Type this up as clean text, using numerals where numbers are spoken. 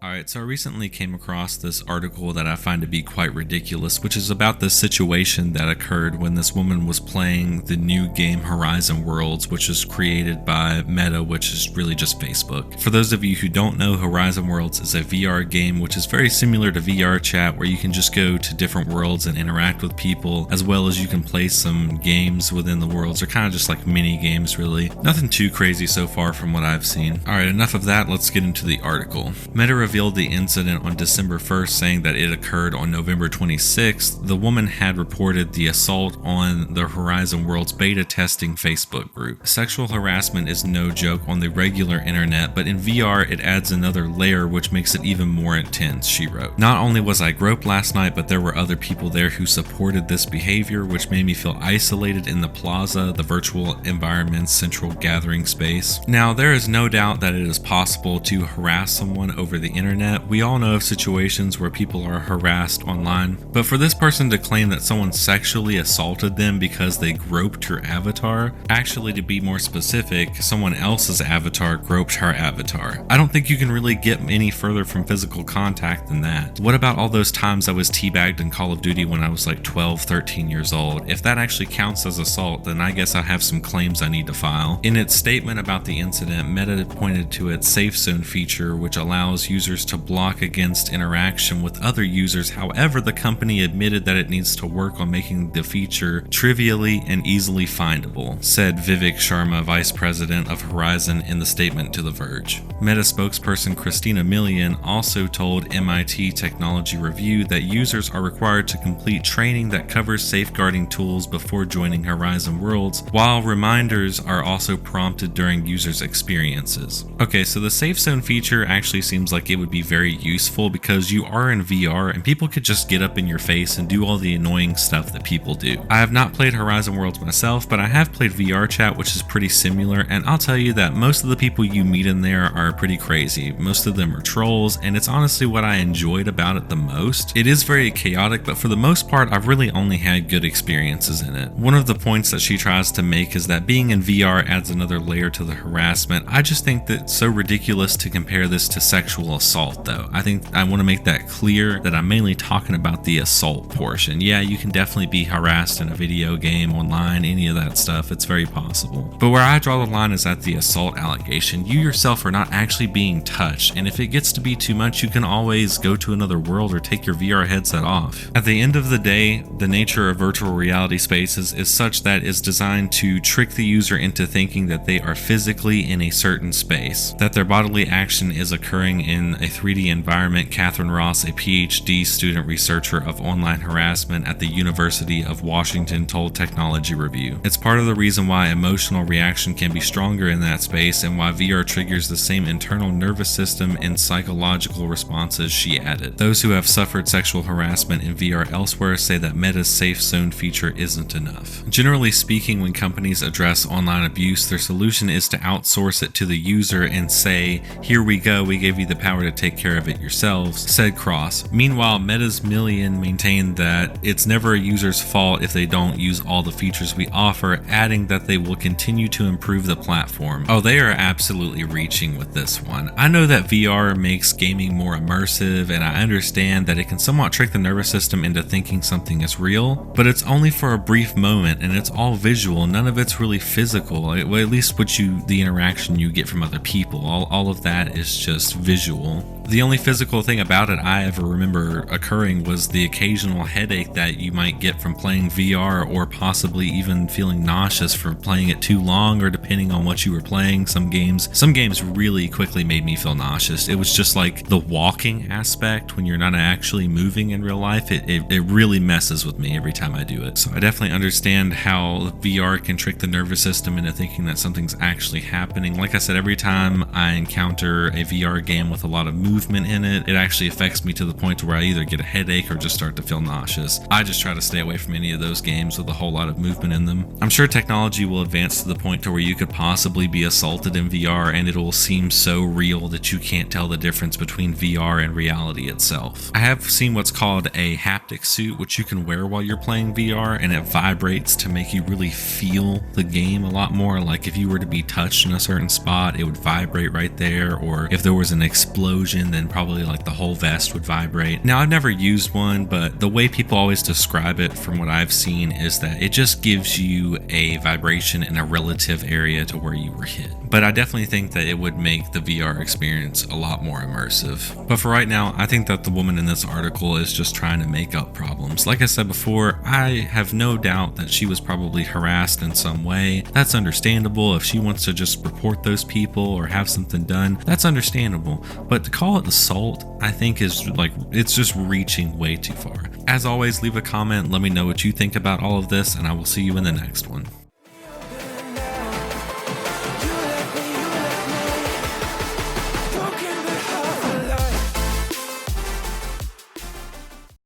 Alright, so I recently came across this article that I find to be quite ridiculous, which is about this situation that occurred when this woman was playing the new game Horizon Worlds, which is created by Meta, which is really just Facebook. For those of you who don't know, Horizon Worlds is a VR game which is very similar to VR chat, where you can just go to different worlds and interact with people, as well as you can play some games within the worlds. They're kind of just like mini games, really. Nothing too crazy so far from what I've seen. Alright, enough of that, let's get into the article. Meta revealed the incident on December 1st, saying that it occurred on November 26th. The woman had reported the assault on the Horizon Worlds beta testing Facebook group. Sexual harassment is no joke on the regular internet, but in VR it adds another layer which makes it even more intense, she wrote. Not only was I groped last night, but there were other people there who supported this behavior, which made me feel isolated in the plaza, the virtual environment's central gathering space. Now, there is no doubt that it is possible to harass someone over the internet. We all know of situations where people are harassed online, but for this person to claim that someone sexually assaulted them because they groped her avatar, actually, to be more specific, someone else's avatar groped her avatar. I don't think you can really get any further from physical contact than that. What about all those times I was teabagged in Call of Duty when I was like 12, 13 years old? If that actually counts as assault, then I guess I have some claims I need to file. In its statement about the incident, Meta pointed to its Safe Zone feature, which allows users to block against interaction with other users. However, the company admitted that it needs to work on making the feature trivially and easily findable, said Vivek Sharma, vice president of Horizon, in the statement to The Verge. Meta spokesperson Christina Milian also told MIT Technology Review that users are required to complete training that covers safeguarding tools before joining Horizon Worlds, while reminders are also prompted during users' experiences. Okay, so the Safe Zone feature actually seems like it would be very useful because you are in VR and people could just get up in your face and do all the annoying stuff that people do. I have not played Horizon Worlds myself, but I have played VR chat, which is pretty similar, and I'll tell you that most of the people you meet in there are pretty crazy. Most of them are trolls, and it's honestly what I enjoyed about it the most. It is very chaotic, but for the most part, I've really only had good experiences in it. One of the points that she tries to make is that being in VR adds another layer to the harassment. I just think that it's so ridiculous to compare this to sexual assault, though. I think I want to make that clear that I'm mainly talking about the assault portion. Yeah, you can definitely be harassed in a video game, online, any of that stuff. It's very possible. But where I draw the line is at the assault allegation. You yourself are not actually being touched, and if it gets to be too much, you can always go to another world or take your VR headset off. At the end of the day, the nature of virtual reality spaces is such that it's designed to trick the user into thinking that they are physically in a certain space, that their bodily action is occurring in a 3D environment. Catherine Ross, a PhD student researcher of online harassment at the University of Washington, told Technology Review. It's part of the reason why emotional reaction can be stronger in that space and why VR triggers the same internal nervous system and psychological responses, she added. Those who have suffered sexual harassment in VR elsewhere say that Meta's Safe Zone feature isn't enough. Generally speaking, when companies address online abuse, their solution is to outsource it to the user and say, "Here we go, we gave you the power to take care of it yourselves," said Cross. Meanwhile, Meta's Milian maintained that it's never a user's fault if they don't use all the features we offer, adding that they will continue to improve the platform. Oh, they are absolutely reaching with this one. I know that VR makes gaming more immersive, and I understand that it can somewhat trick the nervous system into thinking something is real, but it's only for a brief moment and it's all visual. None of it's really physical. Well, at least the interaction you get from other people. All of that is just visual. The only physical thing about it I ever remember occurring was the occasional headache that you might get from playing VR, or possibly even feeling nauseous for playing it too long, or depending on what you were playing. Some games really quickly made me feel nauseous. It was just like the walking aspect when you're not actually moving in real life. It really messes with me every time I do it. So I definitely understand how VR can trick the nervous system into thinking that something's actually happening. Like I said, every time I encounter a VR game with a lot of movement in it, it actually affects me to the point where I either get a headache or just start to feel nauseous. I just try to stay away from any of those games with a whole lot of movement in them. I'm sure technology will advance to the point to where you could possibly be assaulted in VR and it will seem so real that you can't tell the difference between VR and reality itself. I have seen what's called a haptic suit, which you can wear while you're playing VR, and it vibrates to make you really feel the game a lot more. Like if you were to be touched in a certain spot, it would vibrate right there, or if there was an explosion vibration, then probably like the whole vest would vibrate. Now, I've never used one, but the way people always describe it from what I've seen is that it just gives you a vibration in a relative area to where you were hit. But I definitely think that it would make the VR experience a lot more immersive. But for right now, I think that the woman in this article is just trying to make up problems. Like I said before, I have no doubt that she was probably harassed in some way. That's understandable. If she wants to just report those people or have something done, that's understandable. But to call it assault, I think is like, it's just reaching way too far. As always, leave a comment, let me know what you think about all of this, and I will see you in the next one.